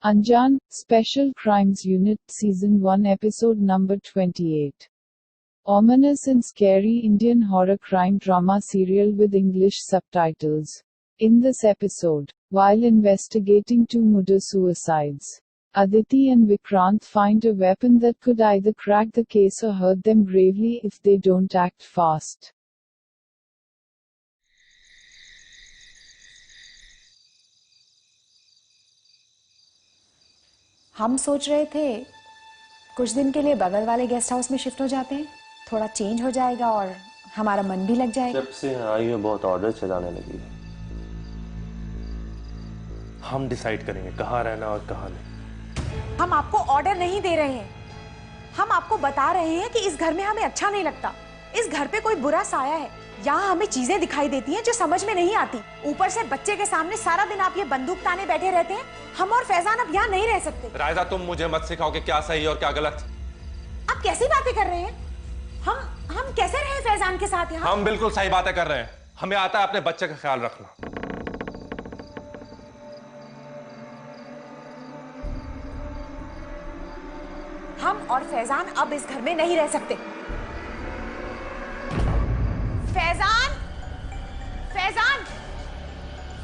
Anjan, Special Crimes Unit, Season 1, Episode number 28. Ominous and scary Indian horror crime drama serial with English subtitles. In this episode, while investigating two murder suicides, Aditi and Vikrant find a weapon that could either crack the case or hurt them gravely if they don't act fast. हम सोच रहे थे कुछ दिन के लिए बगल वाले गेस्ट हाउस में शिफ्ट हो जाते हैं, थोड़ा चेंज हो जाएगा और हमारा मन भी लग जाएगा। जब से आई है बहुत ऑर्डर चलाने लगी है। हम डिसाइड करेंगे कहाँ रहना और कहाँ नहीं। हम आपको ऑर्डर नहीं दे रहे हैं, हम आपको बता रहे हैं कि इस घर में हमें अच्छा नहीं लगता। इस घर पे कोई बुरा साया है, यहाँ हमें चीजें दिखाई देती हैं जो समझ में नहीं आती। ऊपर से बच्चे के सामने सारा दिन आप ये बंदूक ताने बैठे रहते हैं। हम और फैजान अब यहाँ नहीं रह सकते। रायजा, तुम मुझे मत सिखाओ कि क्या सही और क्या गलत। आप कैसी बातें कर रहे हैं? हम कैसे रहे फैजान के साथ यहाँ? हम बिल्कुल सही बातें कर रहे हैं। हमें आता है अपने बच्चे का ख्याल रखना। हम और फैजान अब इस घर में नहीं रह सकते। फैजान, फैजान,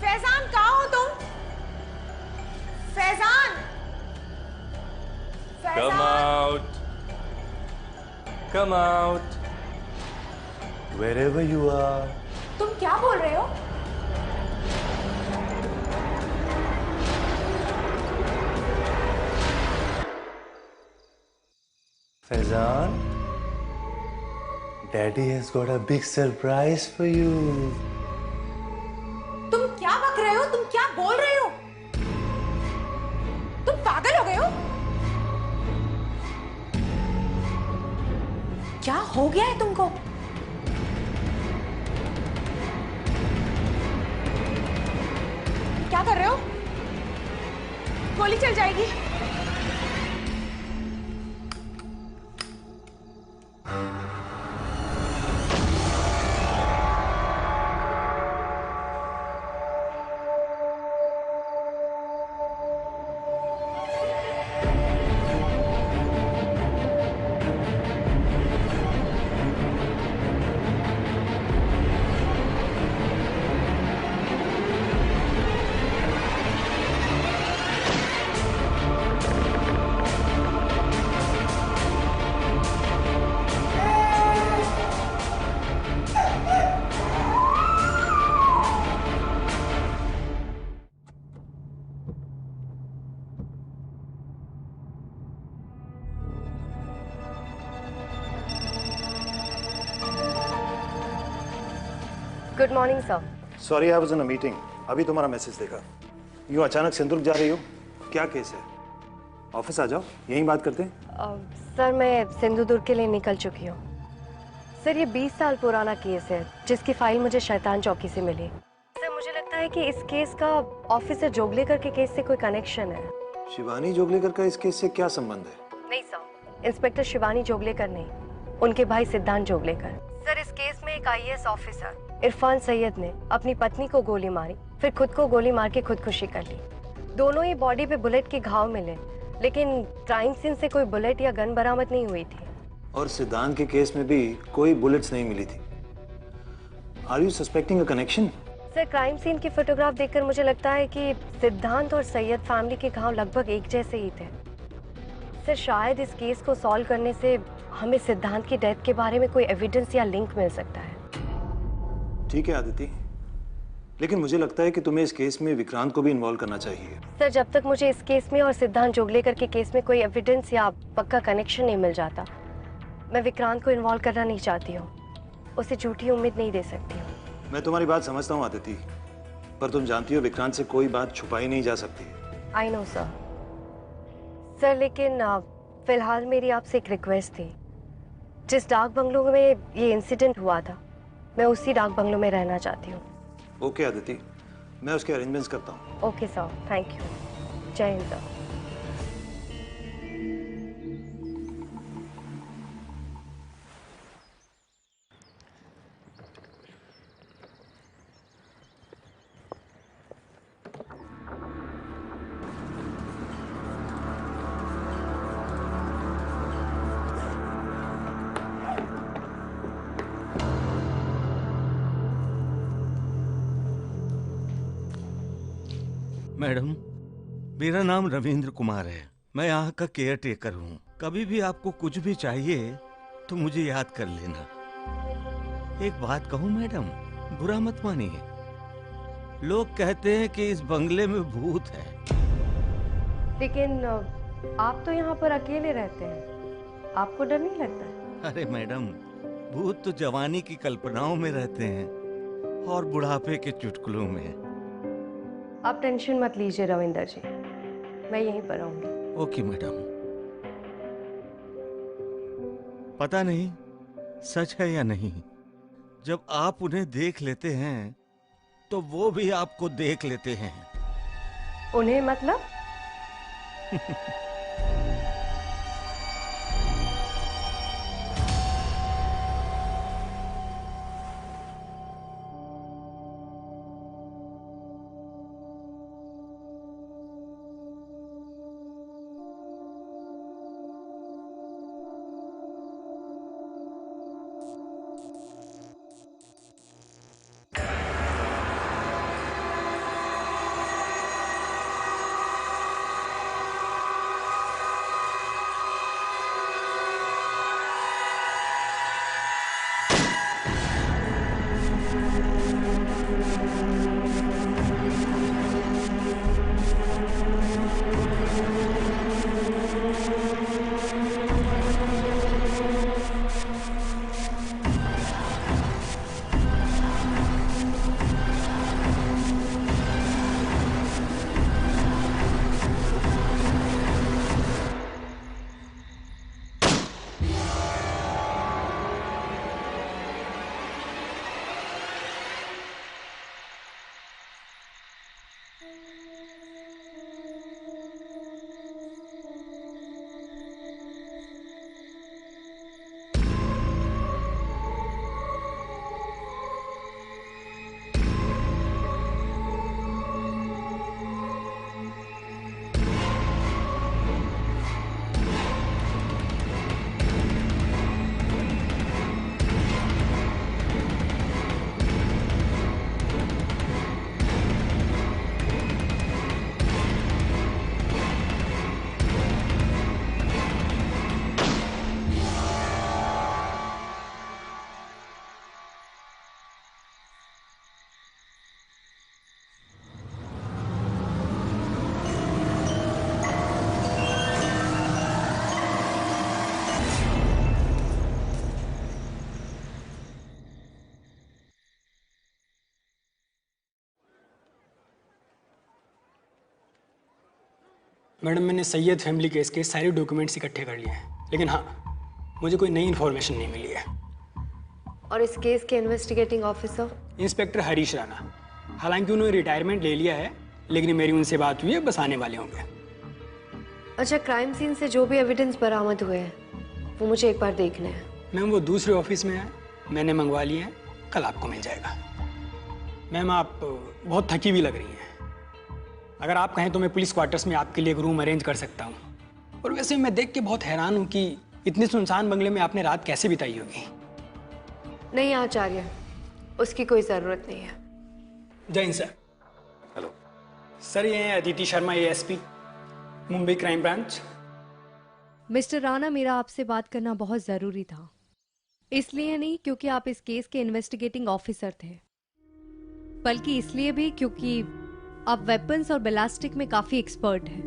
फैजान कहाँ हो तुम? Faizan, Come out. Come out. Wherever you are. तुम क्या बोल रहे हो? Faizan, Daddy has got a big surprise for you. तुम क्या बक रहे हो? तुम क्या बोल रहे हो? तुम पागल हो गए हो? क्या हो गया है तुमको? क्या कर रहे हो? गोली चल जाएगी। Good morning sir. Sorry, I was in a meeting. अभी तुम्हारा मैसेज देखा। यूँ अचानक सिंदूर जा रही हो, क्या केस है? ऑफिस आ जाओ, यहीं बात करते हैं। सर मैं सिंधुदुर्ग के लिए निकल चुकी हूँ। सर ये 20 साल पुराना केस है जिसकी फाइल मुझे शैतान चौकी से मिली। सर मुझे लगता है कि इस केस का ऑफिसर जोगलेकर के केस से कोई कनेक्शन है। शिवानी जोगलेकर का इस केस से क्या संबंध है? नहीं सर, इंस्पेक्टर शिवानी जोगलेकर नहीं, उनके भाई सिद्धांत जोगलेकर। सर इस केस में एक आईएएस ऑफिसर इरफान सैयद ने अपनी पत्नी को गोली मारी, फिर खुद को गोली मार के खुदकुशी कर ली। दोनों ही बॉडी पे बुलेट के घाव मिले, लेकिन क्राइम सीन से कोई बुलेट या गन बरामद नहीं हुई थी। और सिद्धांत के केस में भी कोई बुलेट्स नहीं मिली थी। Are you suspecting a connection? Sir crime scene की फोटोग्राफ देखकर मुझे लगता है कि सिद्धांत और सैयद फैमिली के घाव लगभग एक जैसे ही थे। सर शायद इस केस को सॉल्व करने से हमें सिद्धांत की डेथ के बारे में कोई एविडेंस या लिंक मिल सकता है। ठीक है आदिति, लेकिन मुझे लगता है कि तुम्हें इस केस में विक्रांत को भी इन्वॉल्व करना चाहिए। सर जब तक मुझे इस केस में और सिद्धांत जोगलेकर के केस में कोई एविडेंस या पक्का कनेक्शन नहीं मिल जाता, मैं विक्रांत को इन्वॉल्व करना नहीं चाहती हूँ। उसे झूठी उम्मीद नहीं दे सकती हूँ। मैं तुम्हारी बात समझता हूँ आदिति, पर तुम जानती हो विक्रांत से कोई बात छुपाई नहीं जा सकती। I know sir. सर लेकिन फिलहाल मेरी आपसे एक रिक्वेस्ट थी। जिस डाक बंगलो में ये इंसिडेंट हुआ था, मैं उसी डाक बंगलो में रहना चाहती हूँ। ओके आदिति, मैं उसके अरेंजमेंट्स करता हूँ। Okay sir, thank you. जय हिंद सर। मैडम, मेरा नाम रविंद्र कुमार है। मैं यहाँ का केयर टेकर हूँ। कभी भी आपको कुछ भी चाहिए तो मुझे याद कर लेना। एक बात कहूँ मैडम, बुरा मत मानिए। लोग कहते हैं कि इस बंगले में भूत है। लेकिन आप तो यहाँ पर अकेले रहते हैं, आपको डर नहीं लगता? अरे मैडम, भूत तो जवानी की कल्पनाओं में रहते हैं और बुढ़ापे के चुटकुलों में। आप टेंशन मत लीजिए रविंदर जी, मैं यहीं पर रहूंगी। Okay madam. पता नहीं सच है या नहीं, जब आप उन्हें देख लेते हैं तो वो भी आपको देख लेते हैं। उन्हें मतलब? मैडम, मैंने सैयद फैमिली केस के सारे डॉक्यूमेंट्स इकट्ठे कर लिए हैं, लेकिन हाँ, मुझे कोई नई इन्फॉर्मेशन नहीं मिली है। और इस केस के investigating officer? Inspector Harish Rana. हालांकि उन्होंने रिटायरमेंट ले लिया है, लेकिन मेरी उनसे बात हुई है, बस आने वाले होंगे। अच्छा, क्राइम सीन से जो भी एविडेंस बरामद हुए हैं वो मुझे एक बार देखने हैं। मैम, वो दूसरे ऑफिस में है, मैंने मंगवा लिए हैं, कल आपको मिल जाएगा। मैम, आप बहुत थकी हुई लग रही हैं। अगर आप कहें तो मैं पुलिस क्वार्टर्स में आपके लिए एक रूम अरेंज कर सकता हूँ। और वैसे मैं देख के बहुत हैरान हूँ कि इतने सुनसान बंगले में आपने रात कैसे बिताई होगी। नहीं आचार्य, उसकी कोई ज़रूरत नहीं है। जय हिंद सर। हेलो सर, ये हैं Aditi Sharma, ASP, Mumbai crime branch. Mister Rana, मेरा आपसे बात करना बहुत ज़रूरी था। इसलिए नहीं क्योंकि आप इस केस के इन्वेस्टिगेटिंग ऑफिसर थे, बल्कि इसलिए भी क्योंकि आप वेपन्स और बैलिस्टिक में काफ़ी एक्सपर्ट हैं।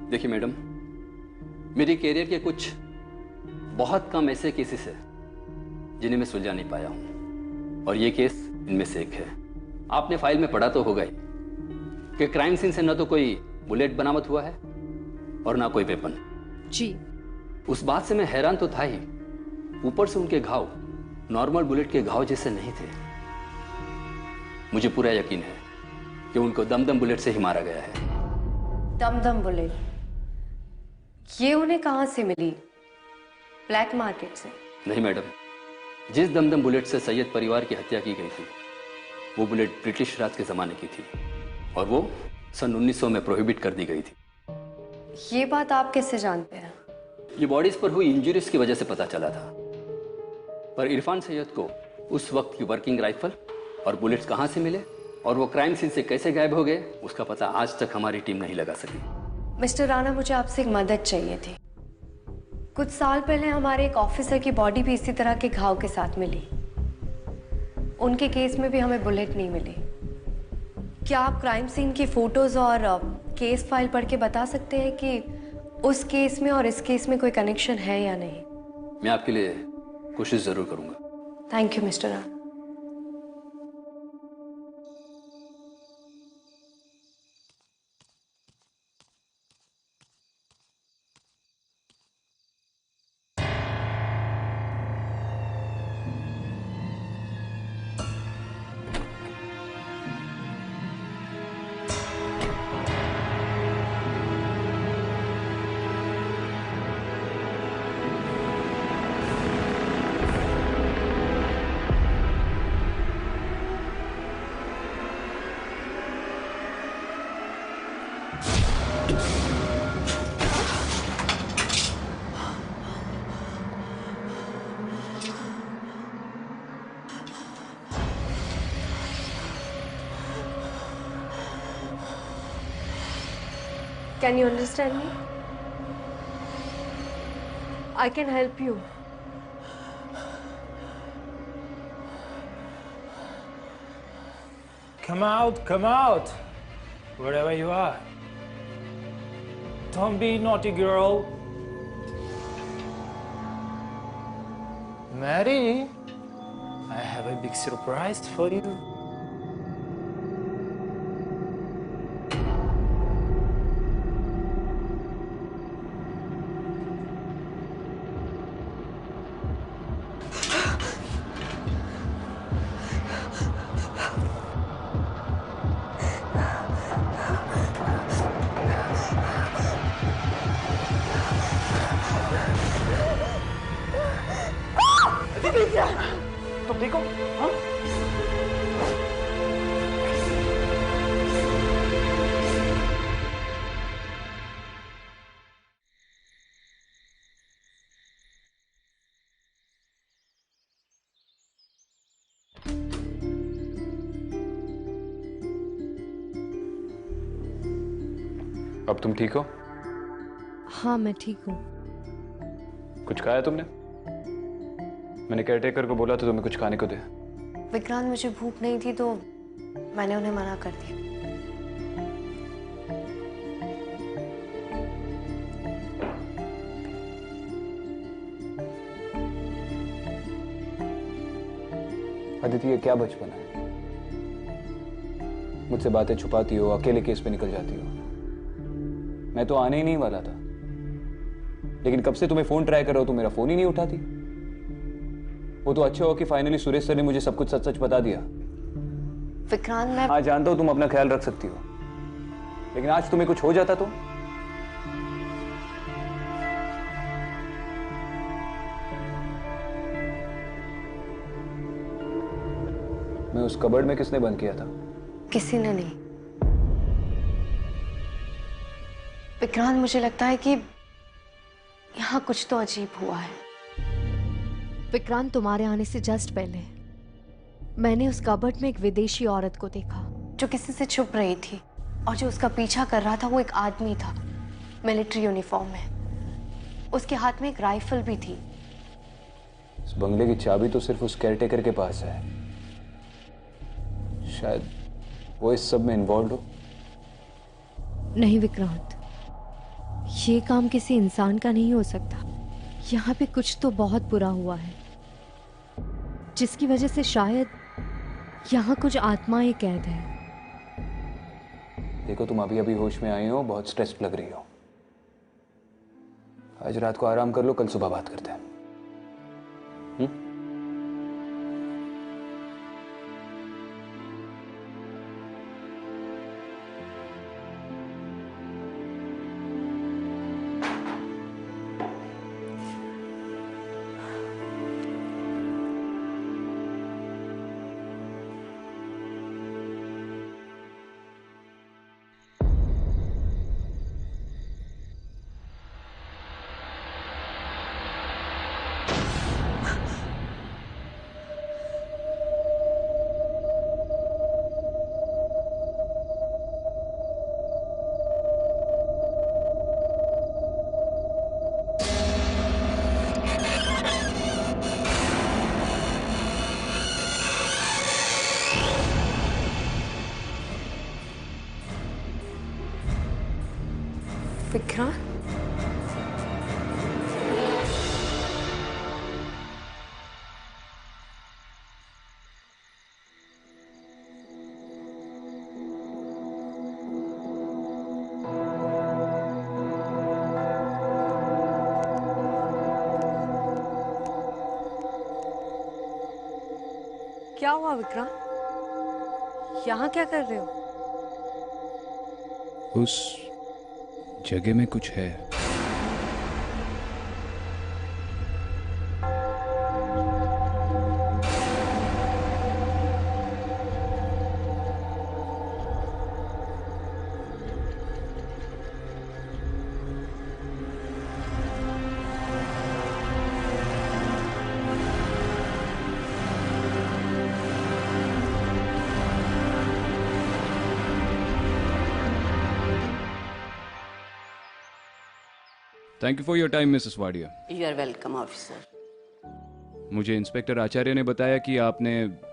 देखिए मैडम, मेरे कैरियर के कुछ बहुत कम ऐसे केसेस हैं जिन्हें मैं सुलझा नहीं पाया हूँ, और ये केस इनमें से एक है। आपने फाइल में पढ़ा तो होगा ही कि क्राइम सीन से न तो कोई बुलेट बरामद हुआ है और ना कोई वेपन। जी। उस बात से मैं हैरान तो था ही, ऊपर से उनके घाव नॉर्मल बुलेट के घाव जैसे नहीं थे। मुझे पूरा यकीन है कि उनको दमदम बुलेट से ही मारा गया है। दमदम बुलेट? ये उन्हें कहाँ से मिली? ब्लैक मार्केट से? नहीं मैडम, जिस दमदम बुलेट से सैयद परिवार की हत्या की गई थी वो बुलेट ब्रिटिश राज के ज़माने की थी और वो सन 1900 में प्रोहिबिट कर दी गई थी। ये बात आप कैसे जानते हैं? ये बॉडीज पर हुई इंजरीज की वजह से पता चला था, पर इरफान सैयद को उस वक्त की वर्किंग राइफल और बुलेट्स कहाँ से मिले और वो क्राइम सीन से कैसे गायब हो गए उसका पता आज तक हमारी टीम नहीं लगा सकी। मिस्टर राणा, मुझे आपसे एक मदद चाहिए थी। कुछ साल पहले हमारे एक ऑफिसर की बॉडी भी इसी तरह के घाव के साथ मिली। उनके केस में भी हमें बुलेट नहीं मिली। क्या आप क्राइम सीन की फोटोज और केस फाइल पढ़ के बता सकते हैं कि उस केस में और इस केस में कोई कनेक्शन है या नहीं? मैं आपके लिए कोशिश जरूर करूंगा। Thank you mister Rana. Can you understand me? I can help you. Come out, wherever you are. Don't be naughty, girl. Mary, I have a big surprise for you. तुम ठीक हो? हाँ? अब तुम ठीक हो? हाँ, मैं ठीक हूँ। कुछ खाया तुमने? मैंने केयरटेकर को बोला था तुम्हें कुछ खाने को दे। विक्रांत, मुझे भूख नहीं थी तो मैंने उन्हें मना कर दिया। अदिति, ये क्या बचपन है? मुझसे बातें छुपाती हो, अकेले केस पे निकल जाती हो। मैं तो आने ही नहीं वाला था, लेकिन कब से तुम्हें फोन ट्राई कर रहा हो, तुम मेरा फोन ही नहीं उठाती। वो तो अच्छा हो कि फाइनली सुरेश सर ने मुझे सब कुछ सच सच बता दिया। विक्रांत, मैं हाँ, जानता हूं तुम अपना ख्याल रख सकती हो, लेकिन आज तुम्हें कुछ हो जाता तो? मैं उस कबर्ड में किसने बंद किया था? किसी ने नहीं। विक्रांत, मुझे लगता है कि यहाँ कुछ तो अजीब हुआ है। विक्रांत, तुम्हारे आने से जस्ट पहले मैंने उस कबर्ड में एक विदेशी औरत को देखा जो किसी से छुप रही थी, और जो उसका पीछा कर रहा था वो एक आदमी था, मिलिट्री यूनिफॉर्म में। उसके हाथ में एक राइफल भी थी। इस बंगले की चाबी तो सिर्फ उस केयरटेकर के पास है। शायद वो इस सब में इन्वॉल्व हो। नहीं विक्रांत, ये काम किसी इंसान का नहीं हो सकता। यहाँ पे कुछ तो बहुत बुरा हुआ है, जिसकी वजह से शायद यहाँ कुछ आत्माएं कैद है। देखो, तुम अभी अभी होश में आई हो, बहुत स्ट्रेस लग रही हो। आज रात को आराम कर लो, कल सुबह बात करते हैं। विक्रांत, क्या हुआ विक्रांत? यहाँ क्या कर रहे हो? उस जगह में कुछ है। Thank you for your time Mrs Wadia. You are welcome officer. मुझे इंस्पेक्टर आचार्य ने बताया कि आपने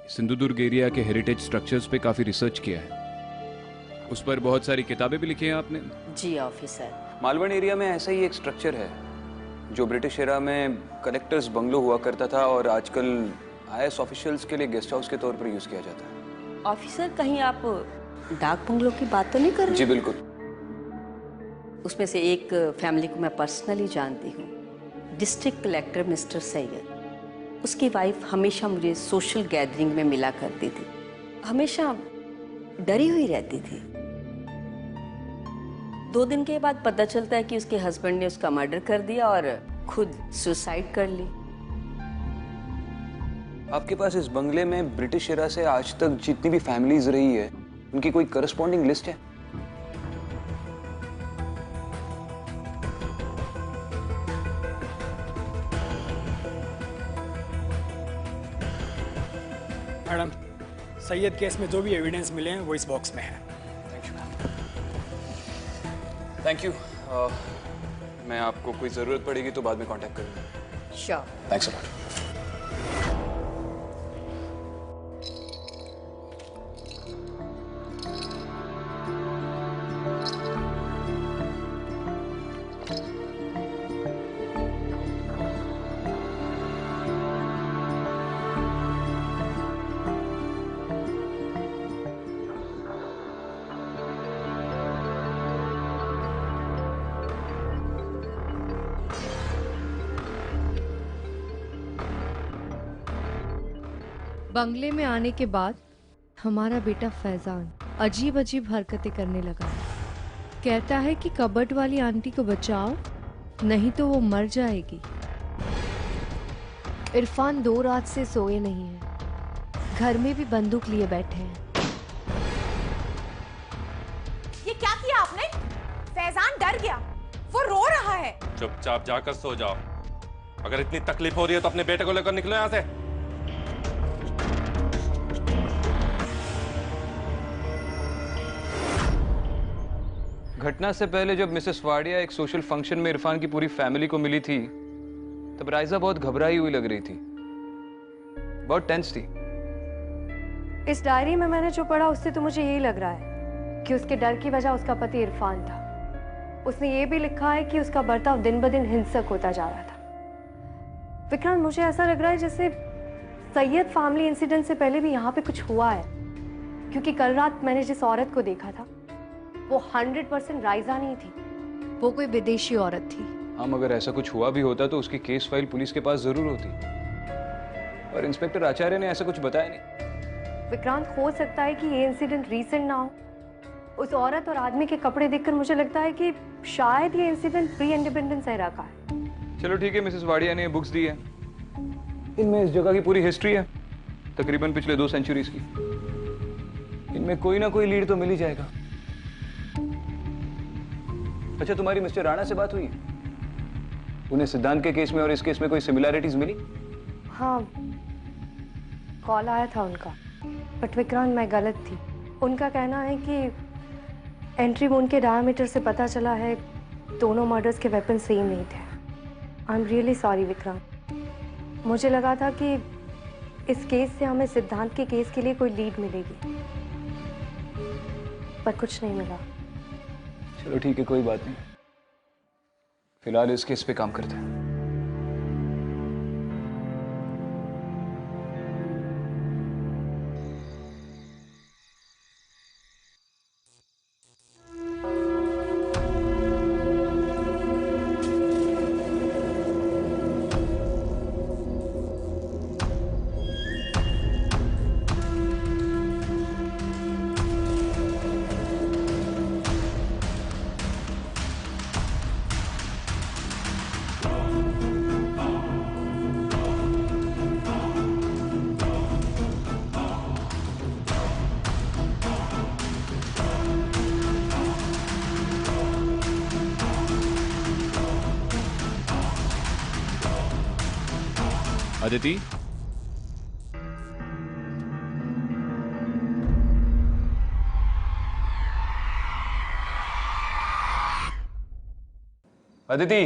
सिंधुदुर्ग एरिया के हेरिटेज स्ट्रक्चर्स पे काफ़ी रिसर्च किया है। उस पर बहुत सारी किताबें भी लिखी हैं आपने। जी ऑफिसर। मालवण एरिया में ऐसा ही एक स्ट्रक्चर है जो ब्रिटिश एरा में कलेक्टर्स बंगलो हुआ करता था और आजकल आईएएस ऑफिशियल्स के लिए गेस्ट हाउस के तौर पर यूज़ किया जाता है। ऑफिसर, कहीं आप डाक बंगलों की बात तो नहीं कर रहे? जी बिल्कुल। उसमें से एक फैमिली को मैं पर्सनली जानती हूँ, डिस्ट्रिक्ट कलेक्टर मिस्टर सैयद। उसकी वाइफ हमेशा मुझे सोशल गैदरिंग में मिला करती थी, हमेशा डरी हुई रहती थी। 2 दिन के बाद पता चलता है कि उसके हस्बैंड ने उसका मर्डर कर दिया और खुद सुसाइड कर ली। आपके पास इस बंगले में ब्रिटिश एरा से आज तक जितनी भी फैमिलीज रही है उनकी कोई करस्पॉन्डिंग लिस्ट है? मैडम, सैयद केस में जो भी एविडेंस मिले हैं वो इस बॉक्स में है। Thank you. मैं आपको कोई ज़रूरत पड़ेगी तो बाद में कांटेक्ट करूँगा। श्योर। Thanks a lot. बंगले में आने के बाद हमारा बेटा फैजान अजीब अजीब हरकतें करने लगा। कहता है कि कबर्ड वाली आंटी को बचाओ नहीं तो वो मर जाएगी। इरफान 2 रात से सोए नहीं है, घर में भी बंदूक लिए बैठे हैं। ये क्या किया आपने? फैजान डर गया, वो रो रहा है। चुपचाप जाकर सो जाओ। अगर इतनी तकलीफ हो रही है तो अपने बेटे को लेकर निकलो यहाँ से। घटना से पहले जब मिसेस वाडिया एक सोशल फंक्शन में इरफान की पूरी फैमिली को मिली थी तब राइजा बहुत घबराई हुई लग रही थी, बहुत टेंस थी। इस डायरी में मैंने जो पढ़ा उससे तो मुझे यही लग रहा है कि उसके डर की वजह उसका पति इरफान था। उसने ये भी लिखा है कि उसका बर्ताव दिन ब दिन हिंसक होता जा रहा था। विक्रांत, मुझे ऐसा लग रहा है जैसे सैयद फैमिली इंसिडेंट से पहले भी यहाँ पे कुछ हुआ है, क्योंकि कल रात मैंने जिस औरत को देखा था वो 100% राइजा नहीं थी, वो कोई विदेशी औरत थी। हम अगर ऐसा कुछ हुआ भी होता तो उसकी केस फाइल पुलिस के पास जरूर होती, और इंस्पेक्टर आचार्य ने ऐसा कुछ बताया नहीं। विक्रांत, हो सकता है कि ये इंसिडेंट रीसेंट ना हो। उस औरत और आदमी के कपड़े देखकर मुझे लगता है कि शायद ये इंसिडेंट प्री इंडिपेंडेंस एरा का है। चलो ठीक है, मिसेस वाडिया ने बुक्स दी है, इनमें इस जगह की पूरी हिस्ट्री है, तकरीबन पिछले 2 सेंचुरीज की। इनमें कोई ना कोई लीड तो मिल ही जाएगा। अच्छा, तुम्हारी मिस्टर राणा से बात हुई? उन्हें सिद्धांत के केस में और इस केस में कोई सिमिलैरिटीज मिली? हाँ, कॉल आया था उनका, बट विक्रांत मैं गलत थी। उनका कहना है कि एंट्री वुंड के डायमीटर से पता चला है दोनों मर्डर्स के वेपन सेम नहीं थे। I am really sorry Vikrant, मुझे लगा था कि इस केस से हमें सिद्धांत के केस के लिए कोई लीड मिलेगी, पर कुछ नहीं मिला। चलो ठीक है, कोई बात नहीं। फिलहाल इस केस पे काम करते हैं। अदिति, अदिति,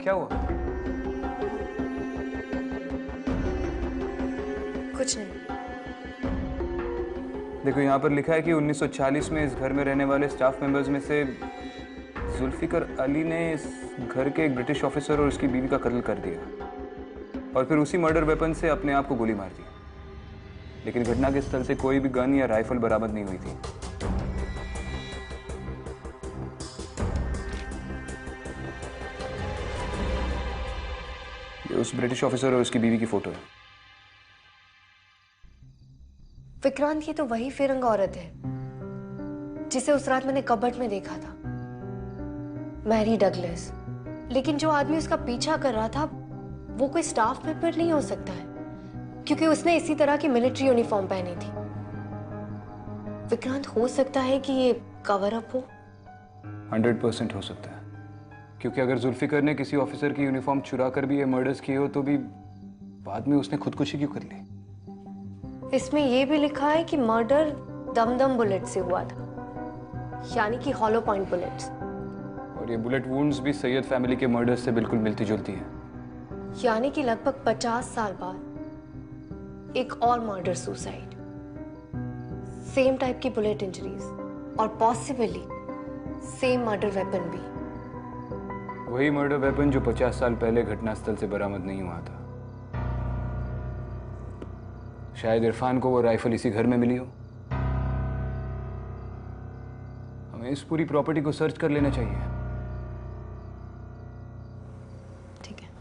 क्या हुआ? कुछ नहीं। देखो यहाँ पर लिखा है कि 1940 में इस घर में रहने वाले स्टाफ मेंबर्स में से जुल्फिकर अली ने इस घर के एक ब्रिटिश ऑफिसर और उसकी बीवी का कत्ल कर दिया और फिर उसी मर्डर वेपन से अपने आप को गोली मार दी। लेकिन घटना के स्थल से कोई भी गन या राइफल बरामद नहीं हुई थी। ये उस ब्रिटिश ऑफिसर और उसकी बीवी की फोटो है। विक्रांत, ये तो वही फिरंग औरत है जिसे उस रात मैंने कबर्ड में देखा था, मैरी डगलस। लेकिन जो आदमी उसका पीछा कर रहा था वो कोई स्टाफ मेंबर नहीं हो सकता है, क्योंकि उसने इसी तरह की मिलिट्री यूनिफॉर्म पहनी थी। विक्रांत, हो सकता है कि ये कवर अप हो। 100% हो सकता है, क्योंकि अगर जुल्फिकर ने किसी ऑफिसर की यूनिफॉर्म चुरा कर भी ये मर्डर्स किए हो तो भी बाद में उसने खुदकुशी क्यों कर ली? इसमें यह भी लिखा है कि मर्डर दमदम बुलेट से हुआ था, यानी कि हॉलो पॉइंट बुलेट्स। और ये बुलेट वुंड्स भी सैयद फैमिली के मर्डर से बिल्कुल मिलती जुलती हैं। यानी कि लगभग 50 साल बाद एक और मर्डर सुसाइड, सेम टाइप की बुलेट इंजरीज और पॉसिबली सेम मर्डर वेपन भी। वही मर्डर वेपन जो 50 साल पहले घटनास्थल से बरामद नहीं हुआ था। शायद इरफान को वो राइफल इसी घर में मिली हो। हमें इस पूरी प्रॉपर्टी को सर्च कर लेना चाहिए। ठीक है।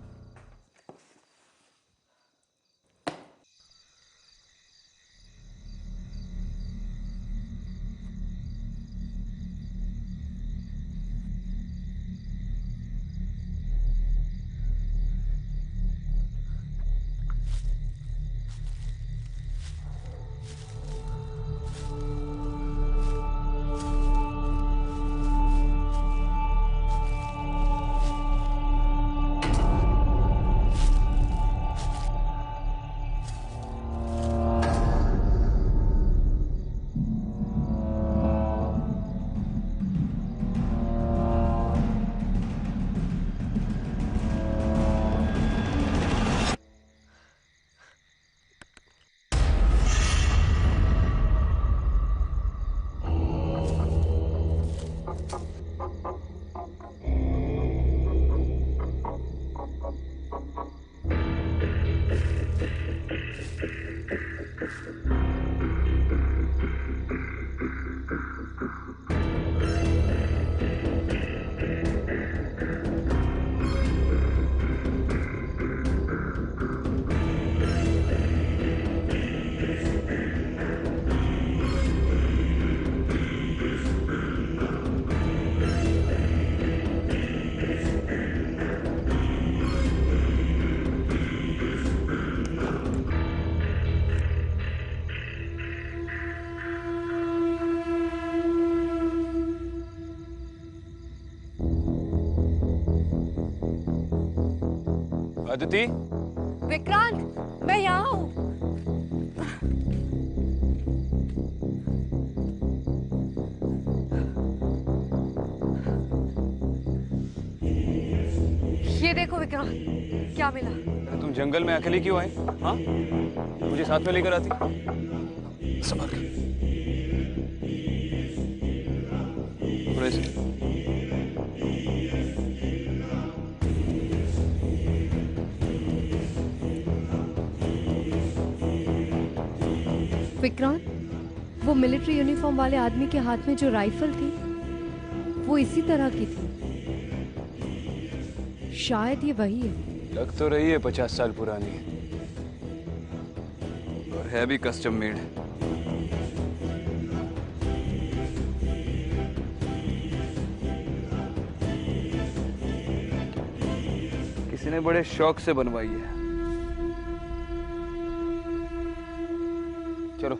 अदिति, विक्रांत, मैं यहाँ हूँ। ये देखो विक्रांत, क्या मिला? तुम जंगल में अकेले क्यों आए? हाँ, मुझे साथ में लेकर आती। संभाल के। थोड़ा से। विक्रांत, वो मिलिट्री यूनिफॉर्म वाले आदमी के हाथ में जो राइफल थी वो इसी तरह की थी। शायद ये वही है। लग तो रही है 50 साल पुरानी, और है भी कस्टम मेड। किसी ने बड़े शौक से बनवाई है। चलो।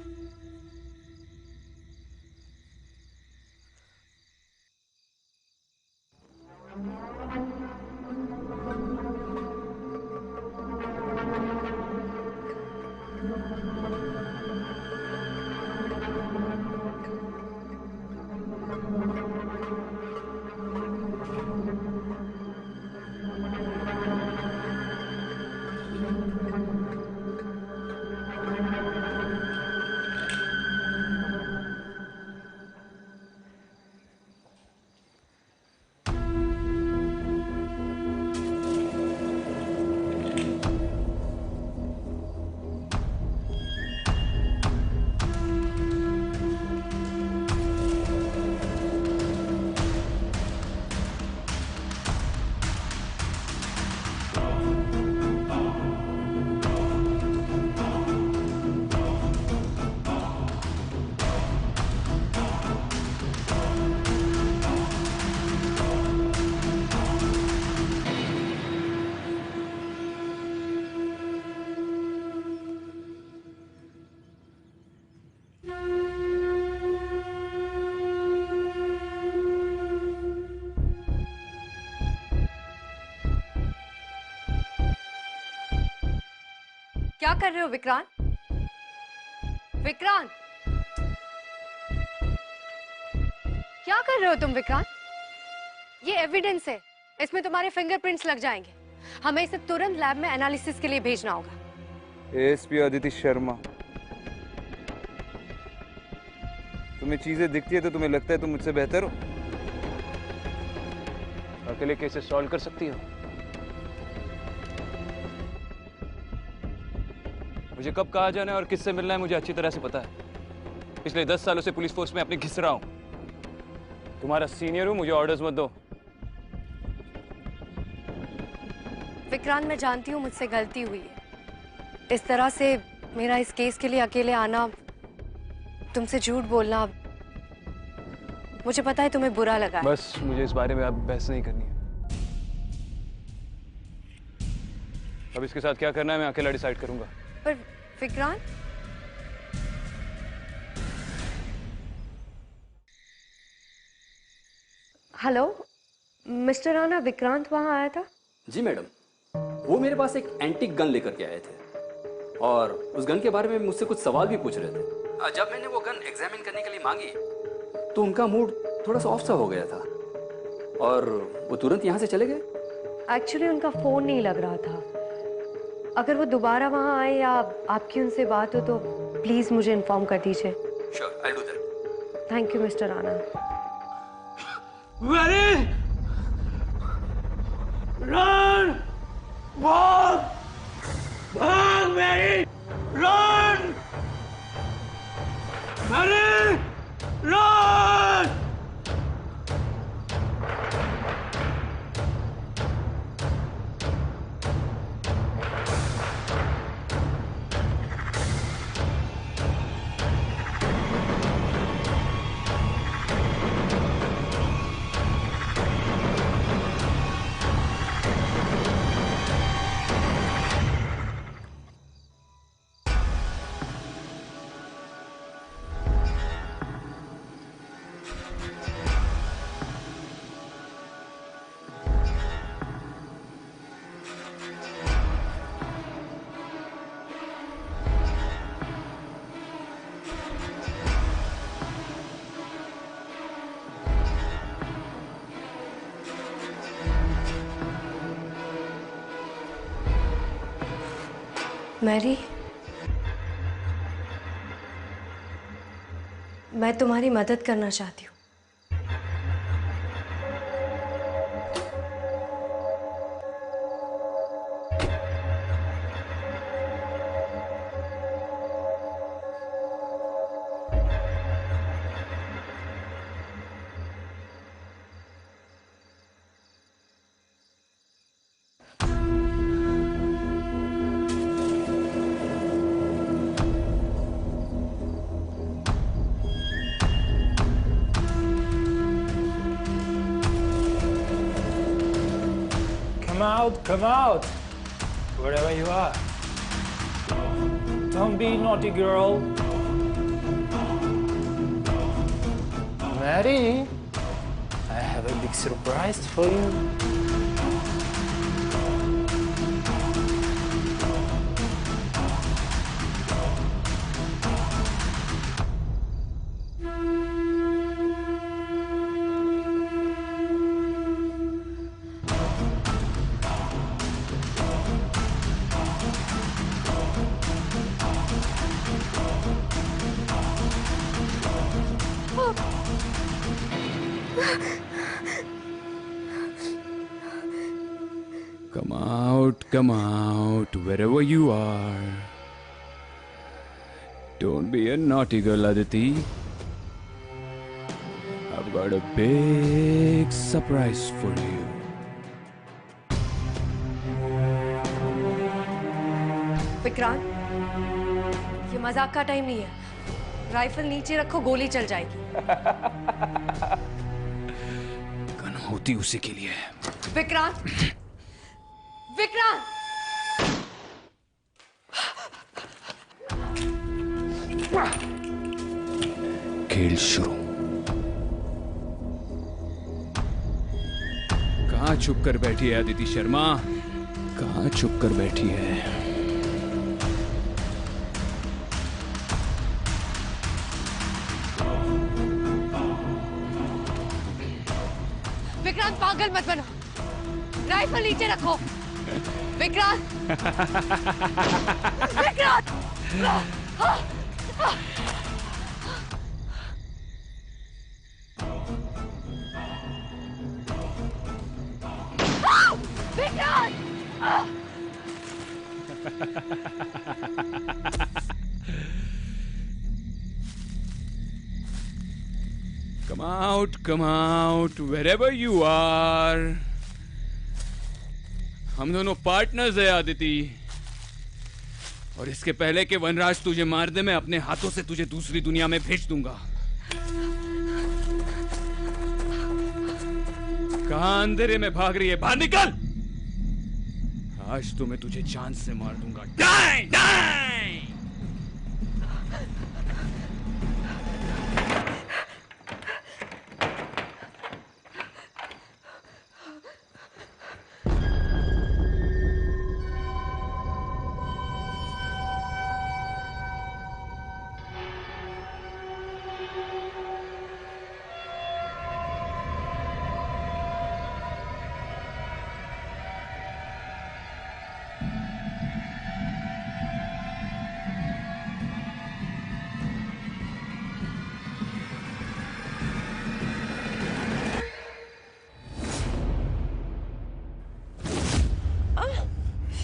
क्या कर रहे हो विक्रांत? विक्रांत, क्या कर रहे हो तुम विक्रांत? ये एविडेंस है, इसमें तुम्हारे फिंगरप्रिंट्स लग जाएंगे। हमें इसे तुरंत लैब में एनालिसिस के लिए भेजना होगा। एएसपी अदिति शर्मा, तुम्हें चीजें दिखती है तो तुम्हें लगता है तुम मुझसे बेहतर हो? अकेले कैसे सॉल्व कर सकती हो? मुझे कब कहा जाना है और किससे मिलना है मुझे अच्छी तरह से पता है। पिछले 10 सालों से पुलिस फोर्स में अपनी घिस रहा हूं। तुम्हारा सीनियर हूं, मुझे ऑर्डर्स मत दो। विक्रांत, मैं जानती हूँ मुझसे गलती हुई है। इस तरह से मेरा इस केस के लिए अकेले आना, तुमसे झूठ बोलना, मुझे पता है तुम्हें बुरा लगा है। बस मुझे इस बारे में अब बहस नहीं करनी है। अब इसके साथ क्या करना है मैं अकेला डिसाइड करूंगा। पर विक्रांत, हेलो मिस्टर राणा, विक्रांत वहां आया था? जी मैडम, वो मेरे पास एक एंटीक गन लेकर के आए थे और उस गन के बारे में मुझसे कुछ सवाल भी पूछ रहे थे। जब मैंने वो गन एग्जामिन करने के लिए मांगी तो उनका मूड थोड़ा सा ऑफ सा हो गया था और वो तुरंत यहाँ से चले गए। एक्चुअली उनका फोन नहीं लग रहा था। अगर वो दोबारा वहां आए या आपकी उनसे बात हो तो प्लीज मुझे इन्फॉर्म कर दीजिए। Sure, I will do that. Thank you mister Rana. Run! भाग! भाग मेरी! रन! मेरी! रन! मैरी, मैं तुम्हारी मदद करना चाहती हूँ। Come out, wherever you are. Don't be naughty, girl. Mary, I have a big surprise for you. Come out, wherever you are. Don't be a naughty girl, Aditi. I've got a big surprise for you. Vikrant, ये मजाक का time नहीं है। Rifle नीचे रखो, गोली चल जाएगी। गन होती उसी के लिए। विक्रांत, विक्रांत! खेल शुरू। कहाँ छुप कर बैठी है अदिति शर्मा? कहाँ छुप कर बैठी है? विक्रांत, पागल मत बनो। राइफल नीचे रखो। Vikrant! Vikrant! Vikrant! Come out, wherever you are. हम दोनों पार्टनर्स हैं आदिति, और इसके पहले कि वनराज तुझे मार दे, मैं अपने हाथों से तुझे दूसरी दुनिया में भेज दूंगा। कहां अंधेरे में भाग रही है? बाहर निकल! आज तो मैं तुझे जान से मार दूंगा। Die, die!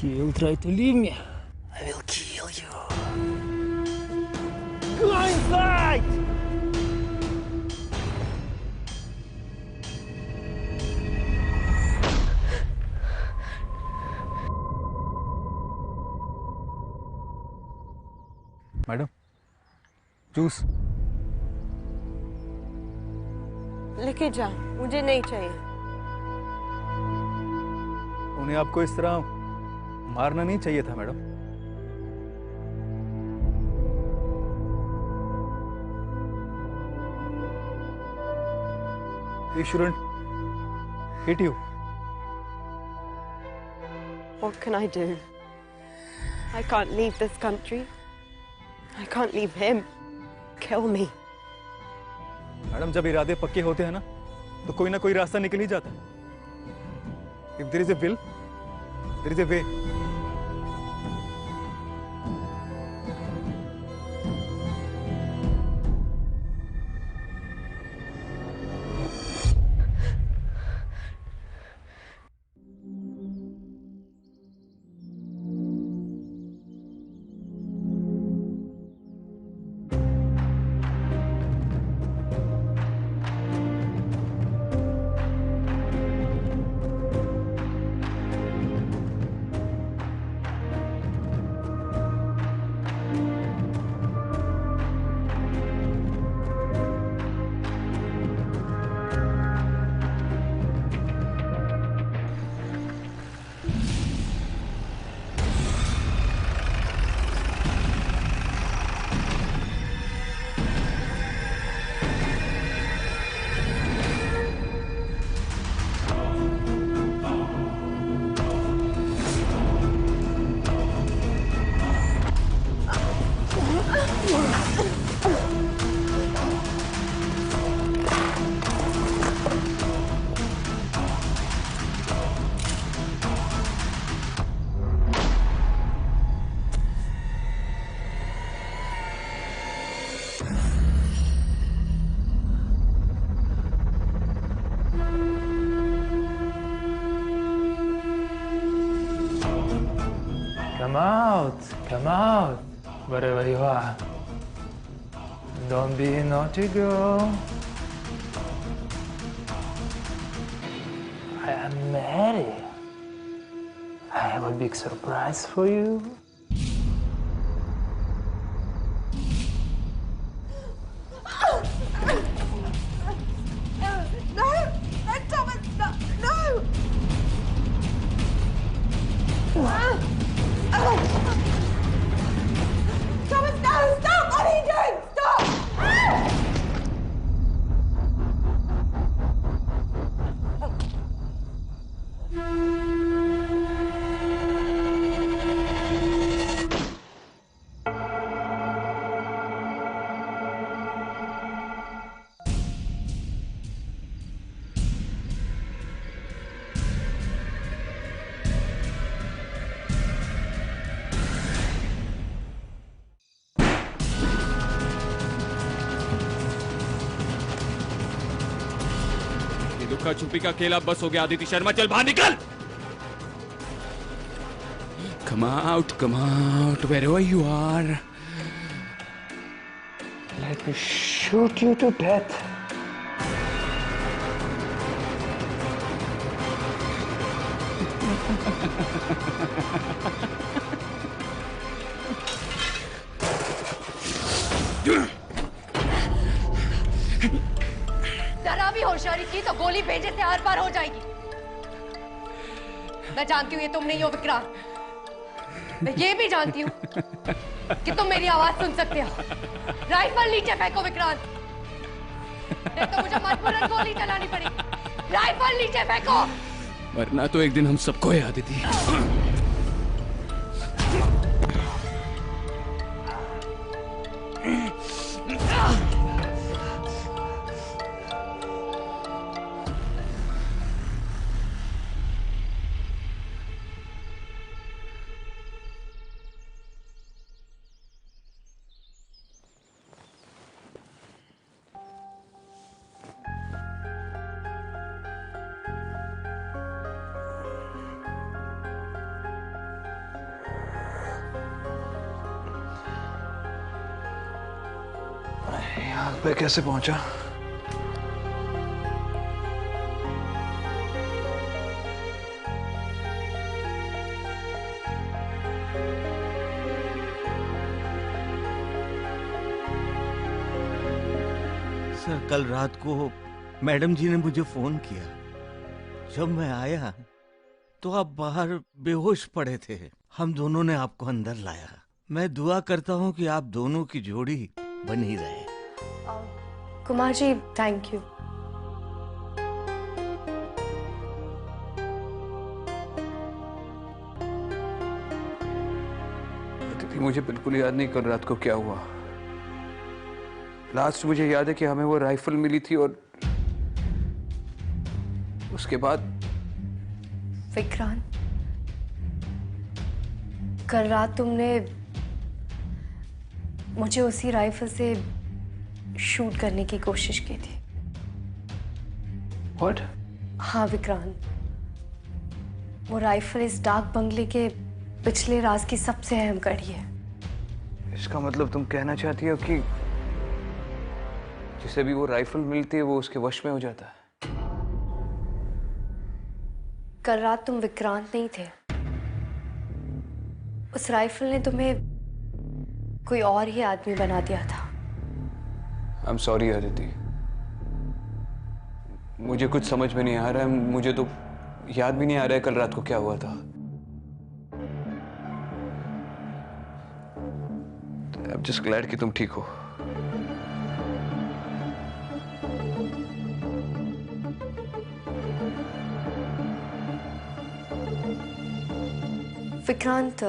You'll try to leave me. I will kill you. Go inside! Madam, juice. लेके जा, मुझे नहीं चाहिए। उन्हें आपको इस तरह मारना नहीं चाहिए था madam. He shouldn't hit you. What can I do? I can't leave this country. I can't leave him. Kill me. Madam, जब इरादे पक्के होते हैं ना, तो कोई ना कोई रास्ता निकल ही जाता है। If there is a will, there is a way. come out, wherever you are. Don't be a naughty girl. I am married. I have a big surprise for you. No! Thomas, no! No! Thomas, no! Stop! What are you doing? Stop! लुक्का छुपी का खेल अब बस हो गया। आदिति शर्मा, चल बाहर निकल। Come out, wherever you are. Let me shoot you to death. जरा भी होशियारी की तो गोली भेजे से आर पार हो जाएगी। मैं जानती हूँ ये तुम नहीं हो विक्रांत। मैं ये भी जानती हूँ कि तुम मेरी आवाज सुन सकते हो। राइफल नीचे फेंको विक्रांत, नहीं तो मुझे मजबूरन गोली चलानी पड़ेगी। राइफल नीचे फेंको, वरना तो एक दिन हम सबको है आदिति। यहाँ पे कैसे पहुंचा? सर, कल रात को मैडम जी ने मुझे फोन किया। जब मैं आया तो आप बाहर बेहोश पड़े थे। हम दोनों ने आपको अंदर लाया। मैं दुआ करता हूँ कि आप दोनों की जोड़ी बनी रहे। Kumar ji, thank you. अदिति, मुझे बिल्कुल याद नहीं कल रात को क्या हुआ। लास्ट मुझे याद है कि हमें वो राइफल मिली थी और उसके बाद विक्रांत, कल रात तुमने मुझे उसी राइफल से शूट करने की कोशिश की थी। What? हाँ विक्रांत, वो राइफल इस डाक बंगले के पिछले राज की सबसे अहम कड़ी है। इसका मतलब तुम कहना चाहती हो कि जिसे भी वो राइफल मिलती है वो उसके वश में हो जाता है? कल रात तुम विक्रांत नहीं थे। उस राइफल ने तुम्हें कोई और ही आदमी बना दिया था। I'm sorry अदिति, मुझे कुछ समझ में नहीं आ रहा है। मुझे तो याद भी नहीं आ रहा है कल रात को क्या हुआ था। I'm just glad कि तुम ठीक हो। विक्रांत,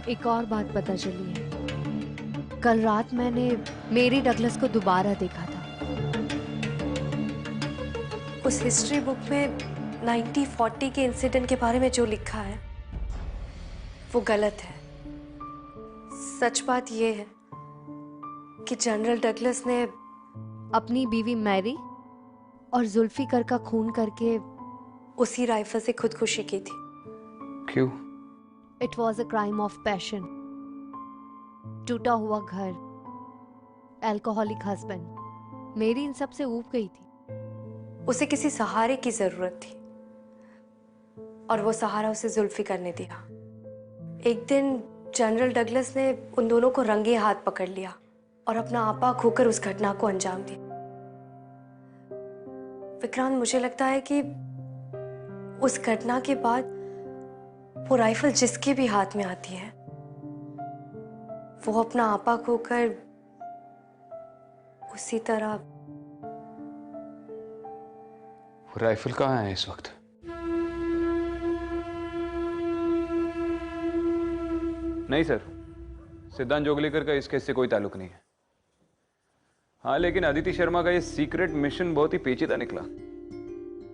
एक और बात पता चली है। कल रात मैंने मेरी डगलस को दोबारा देखा था। उस हिस्ट्री बुक में 1940 के इंसिडेंट के बारे में जो लिखा है वो गलत है। सच बात ये है कि जनरल डगलस ने अपनी बीवी मैरी और जुल्फिकर का खून करके उसी राइफल से खुदकुशी की थी। क्यों? It was a crime of passion. टूटा हुआ घर, अल्कोहलिक हस्बैंड, मेरी इन सब से ऊब गई थी। उसे किसी सहारे की जरूरत थी और वो सहारा उसे जुल्फिकर ने दिया। एक दिन जनरल डगलस ने उन दोनों को रंगे हाथ पकड़ लिया और अपना आपा खोकर उस घटना को अंजाम दिया। विक्रांत, मुझे लगता है कि उस घटना के बाद वो राइफल जिसके भी हाथ में आती है वो अपना आपा खोकर उसी तरह। वो राइफल कहाँ है इस वक्त? नहीं सर, सिद्धांत जोगलेकर का इस केस से कोई ताल्लुक नहीं है। हाँ, लेकिन अदिति शर्मा का ये सीक्रेट मिशन बहुत ही पेचीदा निकला।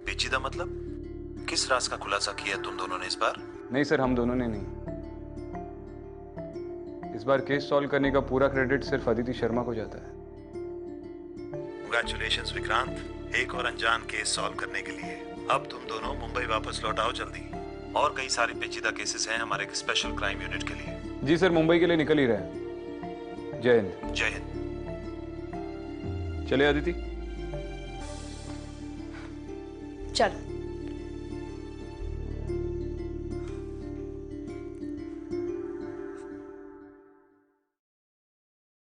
पेचीदा मतलब? किस राज का खुलासा किया तुम दोनों ने इस बार? नहीं सर, हम दोनों ने नहीं। इस बार केस सॉल्व करने का पूरा क्रेडिट सिर्फ अदिति शर्मा को जाता है। कांग्रेचुलेशंस विक्रांत, एक और अनजान केस सॉल्व करने के लिए। अब तुम दोनों मुंबई वापस लौट आओ जल्दी। और कई सारे पेचीदा केसेस हैं हमारे स्पेशल क्राइम यूनिट के लिए। जी सर, मुंबई के लिए निकल ही रहे हैं। जय हिंद। जय हिंद। चले अदिति। चल।